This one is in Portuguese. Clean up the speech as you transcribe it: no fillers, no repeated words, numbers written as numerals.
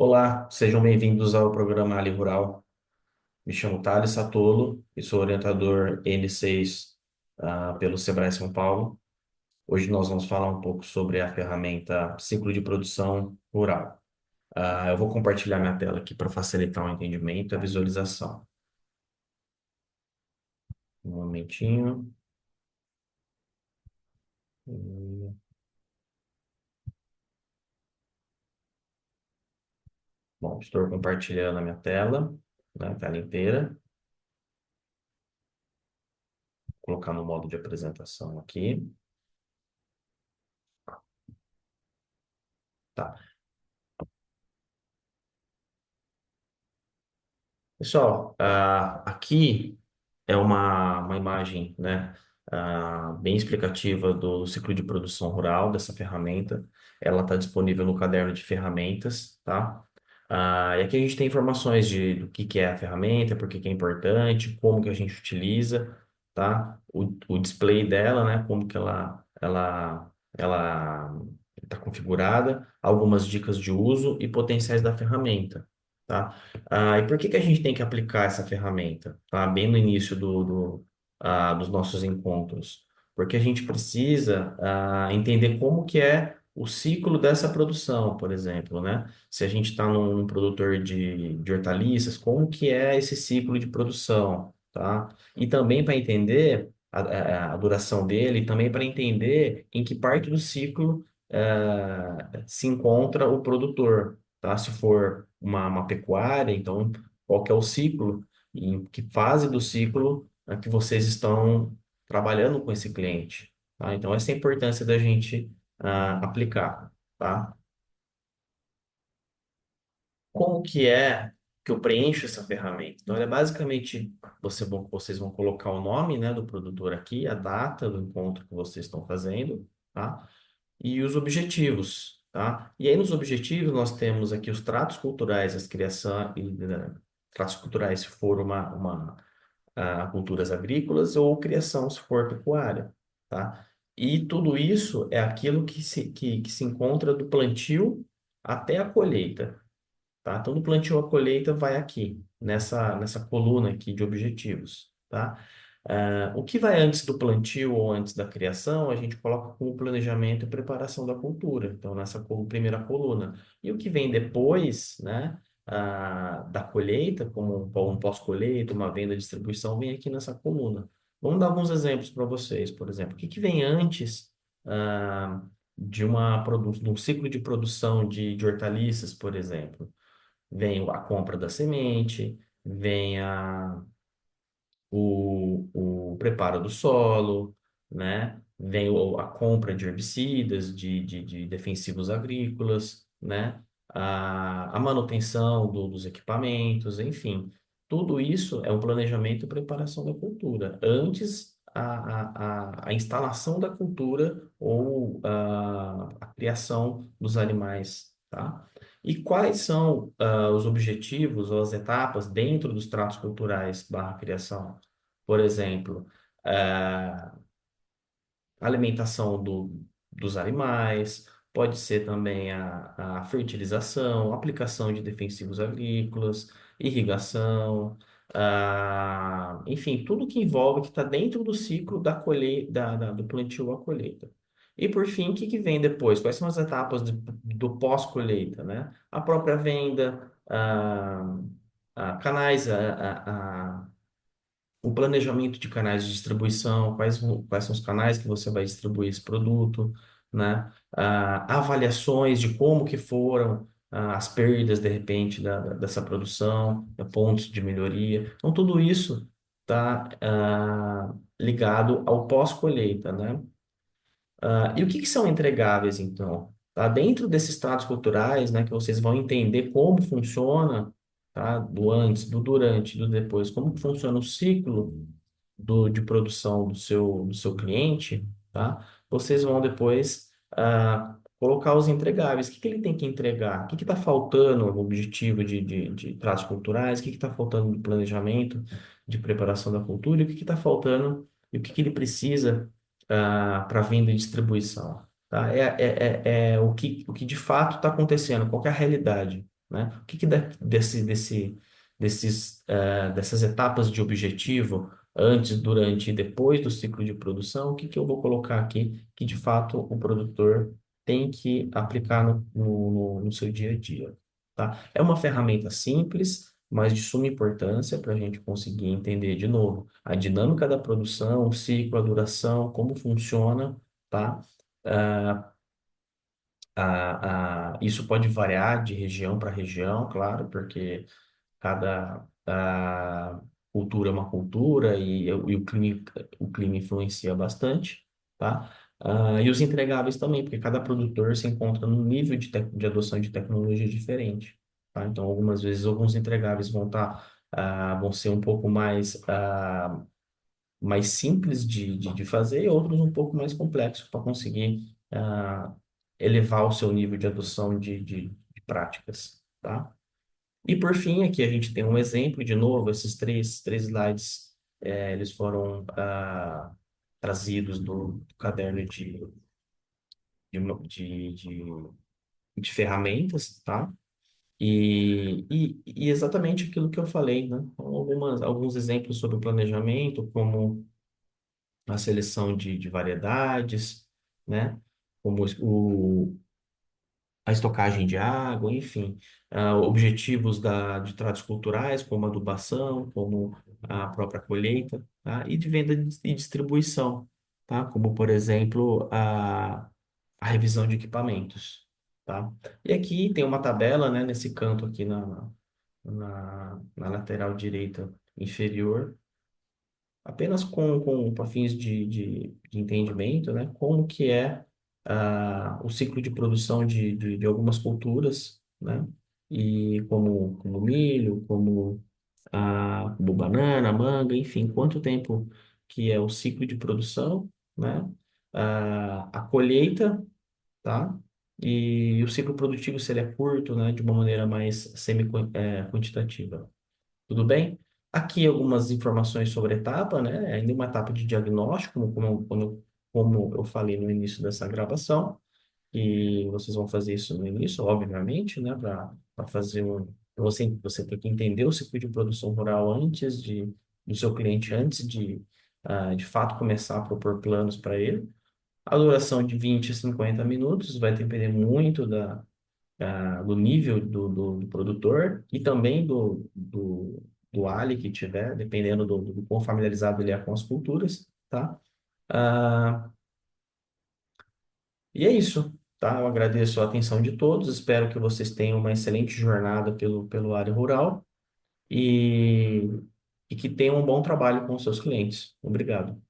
Olá, sejam bem-vindos ao programa Ali Rural. Me chamo Thales Satolo e sou orientador N6 pelo Sebrae São Paulo. Hoje nós vamos falar um pouco sobre a ferramenta Ciclo de Produção Rural. Eu vou compartilhar minha tela aqui para facilitar o entendimento e a visualização. Um momentinho. Hum, Bom, estou compartilhando a minha tela, né, a tela inteira. Vou colocar no modo de apresentação aqui. Tá. Pessoal, aqui é uma imagem, né, bem explicativa do ciclo de produção rural dessa ferramenta. Ela está disponível no caderno de ferramentas, tá? E aqui a gente tem informações do que é a ferramenta, por que que é importante, como que a gente utiliza, tá? O display dela, né, como que ela está configurada, algumas dicas de uso e potenciais da ferramenta. Tá? E por que que a gente tem que aplicar essa ferramenta, tá? Bem no início dos nossos encontros. Porque a gente precisa entender como que é o ciclo dessa produção, por exemplo, né? Se a gente está num produtor de hortaliças, como que é esse ciclo de produção, tá? E também para entender a duração dele, e também para entender em que parte do ciclo se encontra o produtor, tá? Se for uma pecuária, então qual que é o ciclo, e em que fase do ciclo que vocês estão trabalhando com esse cliente, tá? Então essa é a importância da gente aplicar, tá? Como que é que eu preencho essa ferramenta? Então, é basicamente, vocês vão colocar o nome, né, do produtor aqui, a data do encontro que vocês estão fazendo, tá? E os objetivos, tá? E aí nos objetivos nós temos aqui os tratos culturais, as criação e tratos culturais se for culturas agrícolas ou criação se for pecuária, tá? E tudo isso é aquilo que se encontra do plantio até a colheita, tá? Então do plantio à colheita vai aqui, nessa coluna aqui de objetivos, tá? O que vai antes do plantio ou antes da criação, a gente coloca como planejamento e preparação da cultura, então nessa primeira coluna. E o que vem depois, né, da colheita, como um pós-colheita, uma venda, distribuição, vem aqui nessa coluna. Vamos dar alguns exemplos para vocês, por exemplo. O que que vem antes, ah, de um ciclo de produção de hortaliças, por exemplo? Vem a compra da semente, vem o preparo do solo, né? Vem a compra de herbicidas, de defensivos agrícolas, né? A manutenção dos equipamentos, enfim. Tudo isso é um planejamento e preparação da cultura. Antes, a instalação da cultura ou a criação dos animais, tá? E quais são os objetivos ou as etapas dentro dos tratos culturais barra criação? Por exemplo, a alimentação dos animais, pode ser também a fertilização, aplicação de defensivos agrícolas, irrigação, enfim, tudo que envolve, que está dentro do ciclo da colheita, do plantio à colheita. E por fim, o que que vem depois? Quais são as etapas do pós-colheita, né? A própria venda, canais, o planejamento de canais de distribuição, quais são os canais que você vai distribuir esse produto, né? Avaliações de como que foram as perdas, de repente, dessa produção, pontos de melhoria. Então, tudo isso está ligado ao pós-colheita, né? E o que que são entregáveis, então? Tá? Dentro desses tratos culturais, né, que vocês vão entender como funciona, tá? Do antes, do durante, do depois, como que funciona o ciclo de produção do seu cliente, tá? Vocês vão depois colocar os entregáveis. O que que ele tem que entregar? O que está faltando no objetivo de tratos culturais? O que está faltando no planejamento de preparação da cultura? E o que está faltando e o que que ele precisa para venda e distribuição? Tá? É o que de fato está acontecendo, qual que é a realidade, né? O que que dessas etapas de objetivo, antes, durante e depois do ciclo de produção, o que que eu vou colocar aqui que de fato o produtor tem que aplicar no seu dia a dia, tá? É uma ferramenta simples, mas de suma importância para a gente conseguir entender de novo a dinâmica da produção, o ciclo, a duração, como funciona, tá? Ah, isso pode variar de região para região, claro, porque cada cultura é uma cultura e o clima influencia bastante, tá? E os entregáveis também, porque cada produtor se encontra num nível de adoção de tecnologia diferente, tá? Então, algumas vezes, alguns entregáveis vão ser um pouco mais simples de fazer e outros um pouco mais complexos para conseguir elevar o seu nível de adoção de práticas, tá? E por fim, aqui a gente tem um exemplo, de novo, esses três slides, eles foram trazidos do caderno de, de, de, de ferramentas, tá? E exatamente aquilo que eu falei, né? Então, alguns exemplos sobre o planejamento, como a seleção de variedades, né? Como a estocagem de água, enfim, objetivos de tratos culturais, como adubação, como a própria colheita, tá? E de venda e distribuição, tá? Como, por exemplo, a revisão de equipamentos, tá? E aqui tem uma tabela, né, nesse canto aqui na lateral direita inferior, apenas com fins de entendimento, né? Como que é o ciclo de produção de algumas culturas, né? E como milho, como banana, manga, enfim, quanto tempo que é o ciclo de produção, né? A colheita, tá? E o ciclo produtivo, se ele é curto, né? De uma maneira mais semi-quantitativa. Tudo bem? Aqui algumas informações sobre a etapa, né? Ainda uma etapa de diagnóstico, como eu falei no início dessa gravação, e vocês vão fazer isso no início, obviamente, né? Para fazer você tem que entender o ciclo de produção rural do seu cliente, antes de fato começar a propor planos para ele. A duração de 20 a 50 minutos vai depender muito do nível do produtor e também do Ali que tiver, dependendo do quão familiarizado ele é com as culturas, tá? Ah, e é isso, tá? Eu agradeço a atenção de todos, espero que vocês tenham uma excelente jornada pelo área rural e, e que tenham um bom trabalho com os seus clientes. Obrigado.